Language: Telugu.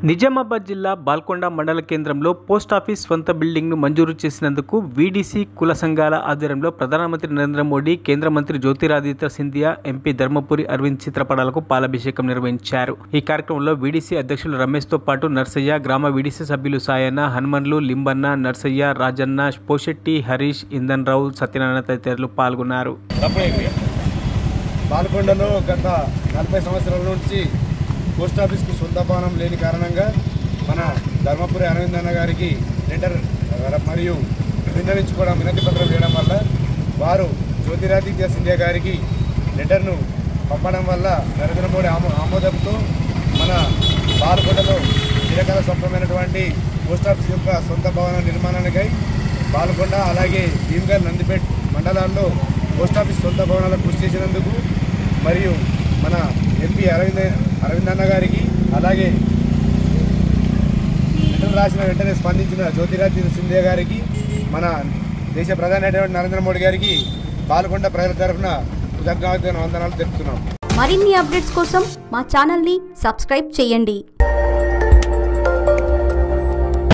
నిజామాబాద్ జిల్లా బాల్కొండ మండల కేంద్రంలో పోస్టాఫీస్ స్వంత బిల్డింగ్ను మంజూరు చేసినందుకు వీడీసీ కుల సంఘాల ఆధ్వర్యంలో ప్రధానమంత్రి నరేంద్ర మోడీ, కేంద్ర మంత్రి జ్యోతిరాదిత్య సింధియా, ఎంపీ ధర్మపురి అరవింద్ చిత్రపటాలకు పాలాభిషేకం నిర్వహించారు. ఈ కార్యక్రమంలో వీడీసీ అధ్యక్షులు రమేష్తో పాటు నర్సయ్య, గ్రామ వీడీసీ సభ్యులు సాయన్న, హనుమన్లు, లింబన్న, నర్సయ్య, రాజన్న, పోషెట్టి, హరీష్, ఇందన్ రావు, సత్యనారాయణ తదితరులు పాల్గొన్నారు. బాల్కొండలో గత 40 సంవత్సరాల నుంచి పోస్టాఫీస్కు సొంత భవనం లేని కారణంగా మన ధర్మపురి అరవింద్ అన్న గారికి లెటర్ మరియు విన్నవించుకోవడం వినతి పత్రం వేయడం వల్ల వారు జ్యోతిరాదిత్య సింధియా గారికి లెటర్ను పంపడం వల్ల నరేంద్ర మోడీ ఆమోదంతో మన బాల్కొండలో చిరకాల స్వప్నమైనటువంటి పోస్టాఫీస్ యొక్క సొంత భవన నిర్మాణానికై బాల్కొండ అలాగే భీమ్గల్, నందిపేట్ మండలాల్లో పోస్టాఫీస్ సొంత భవనాలకు కృషి చేసినందుకు మరియు మన ఎంపీ అరవింద్ అన్న గారికి అలాగే లెటర్ రాసిన వెంటనే స్పందించిన జ్యోతిరాదిత్య సింధియా గారికి మన దేశ ప్రధాని నరేంద్ర మోడీ గారికి బాల్కొండ ప్రజల తరఫున కృతజ్ఞతలు వందనాలు తెలుపుతున్నాం. మరిన్ని అప్డేట్స్ కోసం మా ఛానల్ని సబ్స్క్రైబ్ చేయండి.